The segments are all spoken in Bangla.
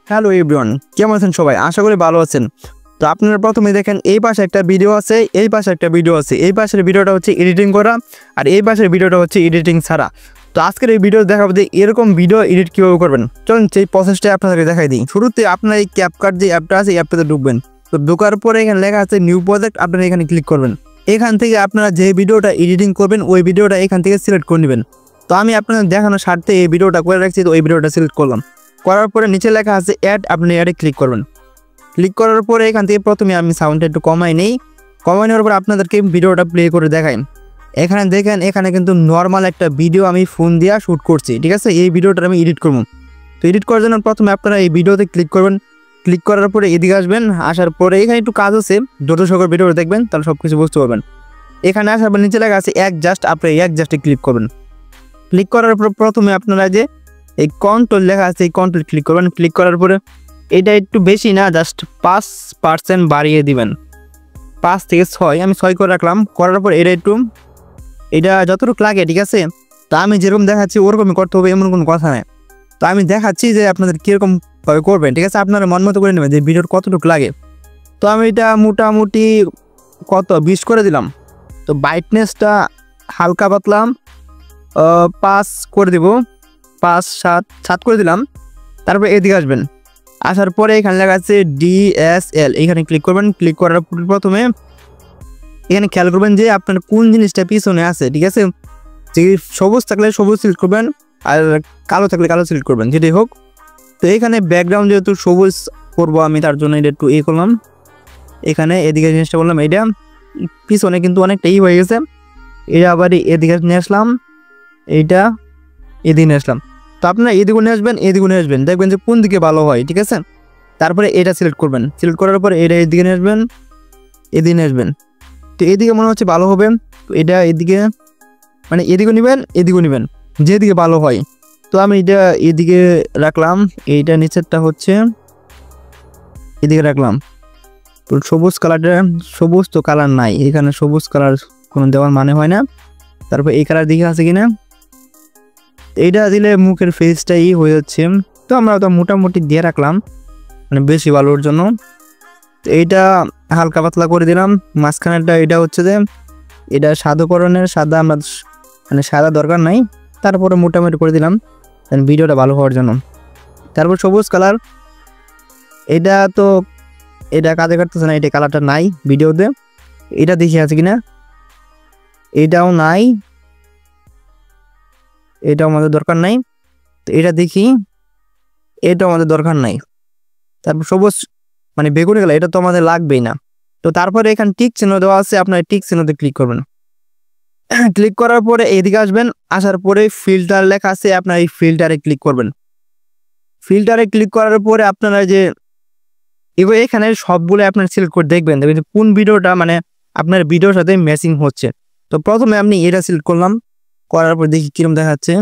হ্যালো এভরিওয়ান, কেমন আছেন সবাই? আশা করি ভালো আছেন। তো আপনারা প্রথমে দেখেন এই পাশে একটা ভিডিও আছে, এই পাশে একটা ভিডিও আছে। এই পাশের ভিডিওটা হচ্ছে এডিটিং করা আর এই পাশের ভিডিওটা হচ্ছে এডিটিং ছাড়া। তো আজকের এই ভিডিও দেখাবো যে এরকম ভিডিও এডিট কীভাবে করবেন। চলুন সেই প্রসেসটা আপনাদেরকে দেখাই দিই। শুরুতে আপনার এই ক্যাপকাট যে অ্যাপটা আছে এই অ্যাপটাতে ঢুকবেন। তো ঢোকার পরে এখানে লেখা আছে নিউ প্রজেক্ট, আপনারা এখানে ক্লিক করবেন। এখান থেকে আপনারা যে ভিডিওটা এডিটিং করবেন ওই ভিডিওটা এখান থেকে সিলেক্ট করে নেবেন। তো আমি আপনাদের দেখানোর স্বার্থে এই ভিডিওটা করে রাখছি, তো ওই ভিডিওটা সিলেক্ট করলাম। করার পরে নিচে লেখা আছে অ্যাড, আপনি অ্যাডে ক্লিক করবেন। ক্লিক করার পরে এখান থেকে প্রথমে আমি সাউন্ডটা একটু কমাই নেই। কমাই নেওয়ার পর আপনাদেরকে ভিডিওটা প্লে করে দেখাই। এখানে দেখেন, এখানে কিন্তু নর্মাল একটা ভিডিও আমি ফোন দিয়ে শ্যুট করছি, ঠিক আছে? এই ভিডিওটা আমি এডিট করবো। তো এডিট করার জন্য প্রথমে আপনারা এই ভিডিওতে ক্লিক করবেন। ক্লিক করার পরে এদিকে আসবেন। আসার পরে এখানে একটু কাজ আছে, দ্রুত সকল ভিডিওটা দেখবেন, তাহলে সব কিছু বুঝতে পারবেন। এখানে আসার পর নিচে লেখা আছে জাস্ট, আপনি জাস্টে ক্লিক করবেন। ক্লিক করার পর প্রথমে আপনারা যে এই কন্ট্রোল লেখা আছে এই কন্ট্রোল ক্লিক করবেন। ক্লিক করার পরে এটা একটু বেশি না, জাস্ট 5% বাড়িয়ে দিবেন। 5 থেকে 6 আমি 6 করে রাখলাম। করার পর এটা যতটুকু লাগে, ঠিক আছে? তা আমি যেরকম দেখাচ্ছি ওরকমই করতে হবে, এমন কোনো কথা নেই। তো আমি দেখাচ্ছি যে আপনাদের কীরকমভাবে করবেন, ঠিক আছে? আপনারা মন মতো করে নেবেন যে ভিডিওর কতটুকু লাগে। তো আমি এটা মোটামুটি 20 করে দিলাম। তো ব্রাইটনেসটা হালকা পাতলাম 5 করে দিব, 5-7 করে দিলাম। তারপরে এদিকে আসবেন। আসার পরে এখানে লেখা আছে DSL, এইখানে ক্লিক করবেন। ক্লিক করার পর প্রথমে এখানে খেয়াল করবেন যে আপনার কোন জিনিসটা পিছনে আছে, ঠিক আছে? যে সবুজ থাকলে সবুজ সিলেক্ট করবেন, আর কালো থাকলে কালো সিলেক্ট করবেন, যেটাই হোক। তো এখানে ব্যাকগ্রাউন্ড যেহেতু সবুজ করবো আমি, তার জন্য এটা একটু করলাম। এখানে এদিকে জিনিসটা বললাম, এইটা পিছনে কিন্তু অনেকটা হয়ে গেছে। এটা আবার এদিকে নিয়ে আসলাম, এইটা এদিকে নিয়ে আসলাম। তো আপনারা এদিকে নিয়ে আসবেন, দেখবেন যে কোন দিকে ভালো হয়, ঠিক আছে? তারপরে এটা সিলেক্ট করবেন। সিলেক্ট করার পর এটা এদিকে নিয়ে আসবেন। তো এদিকে মনে হচ্ছে ভালো হবে। তো এটা এদিকে, মানে এদিকে নেবেন যেদিকে ভালো হয়। তো আমি এটা এদিকে রাখলাম, এইটা নিচেরটা হচ্ছে এদিকে রাখলাম। তো সবুজ তো কালার নাই এখানে, সবুজ কালার কোনো দেওয়ার মানে হয় না। তারপর এই কালার দিকে আছে কিনা, এইটা দিলে মুখের ফেসটাই হয়ে যাচ্ছে। তো আমরা তো মোটামুটি দিয়ে রাখলাম, মানে বেশি ভালোর জন্য। তো এইটা হালকা পাতলা করে দিলাম। মাঝখানেরটা এটা হচ্ছে যে এটা সাদাকরণের, সাদা আমরা মানে সাদা দরকার নাই, তারপরে মোটামুটি করে দিলাম ভিডিওটা ভালো হওয়ার জন্য। তারপর সবুজ কালার, এটা কাজে কাটতেছে না, এটা কালারটা নাই ভিডিওতে। এটা দেখি আছে কিনা, এটাও নাই, এটাও আমাদের দরকার নাই। তো এটা দেখি, এটাও আমাদের দরকার নাই। তারপর সবুজ মানে বেগুনি কালার, এটা তো আমাদের লাগবেই না। তো তারপরে এখানে টিক চিহ্ন দেওয়া আছে, আপনার টিক চিহ্নতে ক্লিক করবেন। ক্লিক করার পরে এদিকে আসবেন। আসার পরে ফিল্টার লেখা আছে, আপনার এই ফিল্টারে ক্লিক করবেন। ফিল্টারে ক্লিক করার পরে আপনারা যে এখানে সবগুলো আপনার সিলেক্ট করে দেখবেন কোন ভিডিওটা মানে আপনার ভিডিওর সাথে ম্যাচিং হচ্ছে। তো প্রথমে আপনি এটা সিলেক্ট করলাম, করার পর দেখি কিরকম দেখাচ্ছে।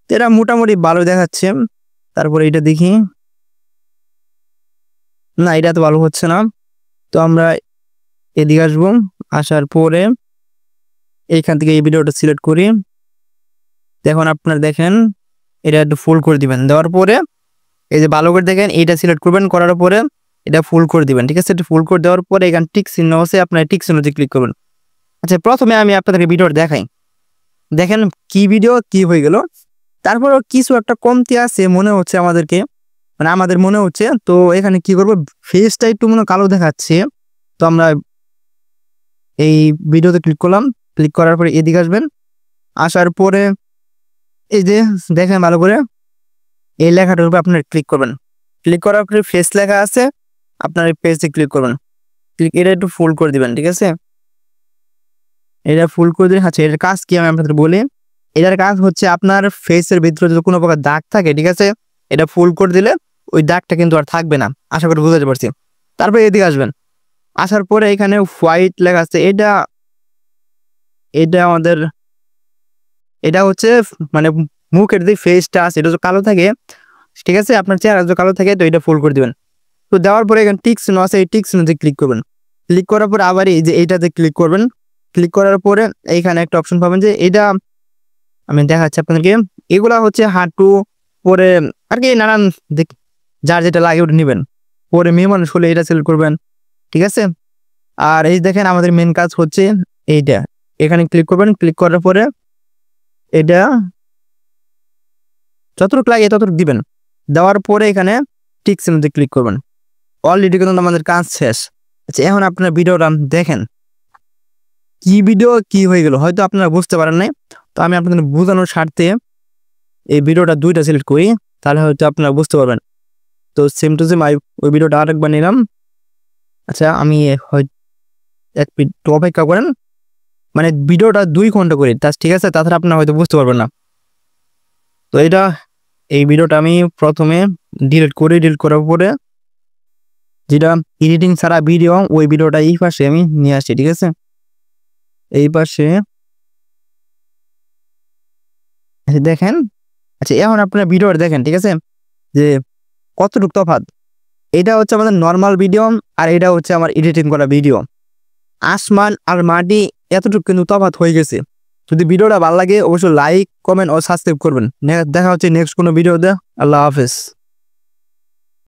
এটা মোটামুটি ভালো দেখাচ্ছে। তারপরে এটা দেখি, না এটা তো ভালো হচ্ছে না। তো আমরা এদিকে আসবো। আসার পরে এইখান থেকে এই ভিডিওটা সিলেক্ট করি। এখন আপনার দেখেন এটা একটু ফুল করে দিবেন। দেওয়ার পরে এই যে ভালো করে দেখেন এইটা সিলেক্ট করবেন, করার পরে এটা ফুল করে দিবেন, ঠিক আছে? এটা ফুল করে দেওয়ার পরে এখানে টিক চিহ্ন আছে, আপনার টিক চিহ্নতে ক্লিক করবেন। আচ্ছা, প্রথমে আমি আপনাদেরকে ভিডিওটা দেখাই, দেখেন কি ভিডিও কি হয়ে গেল। তারপর কিছু একটা কমতি আছে মনে হচ্ছে আমাদেরকে, মানে আমাদের মনে হচ্ছে। তো এখানে কি করবো, ফেসটা একটু মনে কালো দেখাচ্ছে। তো আমরা এই ভিডিওতে ক্লিক করলাম। ক্লিক করার পরে এদিকে আসবেন। আসার পরে এই যে দেখেন ভালো করে এই লেখাটার উপরে আপনার ক্লিক করবেন। ক্লিক করার পরে ফেস লেখা আছে, আপনার এই পেজে ক্লিক করবেন। এটা একটু ফুল করে দিবেন, ঠিক আছে? এটা ফুল করে দিন। আচ্ছা, এটার কাজ কি আমি আপনাদের বলি। এটার কাজ হচ্ছে আপনার ফেসের ভিতরে যদি কোনো প্রকার দাগ থাকে, ঠিক আছে, এটা ফুল করে দিলে ওই দাগটা কিন্তু আর থাকবে না। আশা করি বুঝতে পারছি। তারপরে এদিকে আসবেন। আসার পরে এখানে হোয়াইট লেখা আছে, এটা আমাদের এটা হচ্ছে মানে মুখের যে ফেসটা আছে এটা যদি কালো থাকে, ঠিক আছে, আপনার চেহারা যদি কালো থাকে তো এটা ফুল করে দিবেন। তো দেওয়ার পরে এখানে টিক চিহ্ন আছে, এই টিক চিহ্নতে ক্লিক করবেন। ক্লিক করার পরে আবার এই যে এইটাতে ক্লিক করবেন। ক্লিক করার পরে এইখানে একটা অপশন পাবেন, যে এটা আমি দেখাচ্ছি আপনাদেরকে। এগুলা হচ্ছে হাঁটু পরে আর কি নানান যার যেটা লাগে ওটা নেবেন। পরে মেয়ে মানুষ হলে এটা সিলেক্ট করবেন, ঠিক আছে। আর এই দেখেন আমাদের মেন কাজ হচ্ছে এইটা, এখানে ক্লিক করবেন। ক্লিক করার পরে এটা যতটুকু লাগে ততটুকু দিবেন। দেওয়ার পরে এখানে টিক চিহ্নতে ক্লিক করবেন। অলরেডি কিন্তু আমাদের কাজ শেষ। আচ্ছা, এখন আপনার ভিডিওটা দেখেন কি ভিডিও কি হয়ে গেল, হয়তো আপনারা বুঝতে পারেন নাই। তো আমি আপনাদের বোঝানোর স্বার্থে এই ভিডিওটা দুইটা সিলেক্ট করি, তাহলে হয়তো আপনারা বুঝতে পারবেন। তো সেম টু সেম ওই ভিডিওটা আরেকবার নিলাম। আচ্ছা, আমি হয়তো এক মিনিট অপেক্ষা করেন, মানে ভিডিওটা 2 ঘন্টা করি, ঠিক আছে, তাছাড়া আপনারা হয়তো বুঝতে পারবেন না। তো এই ভিডিওটা আমি প্রথমে ডিলিট করার পরে যেটা এডিটিং ছাড়া ভিডিও, ওই ভিডিওটা এই পাশে আমি নিয়ে আসি, ঠিক আছে। এই পাশে দেখেন। আচ্ছা, এখন আপনারা ভিডিওটা দেখেন, ঠিক আছে, যে কতটুকু তফাৎ। এটা হচ্ছে আমাদের নর্মাল ভিডিও, আর এটা হচ্ছে আমার এডিটিং করা ভিডিও। আসমান আর মাটি এতটুকু কিন্তু তফাৎ হয়ে গেছে। যদি ভিডিওটা ভালো লাগে অবশ্যই লাইক, কমেন্ট ও সাবস্ক্রাইব করবেন। দেখা হচ্ছে নেক্সট কোনো ভিডিওতে। আল্লাহ হাফেজ।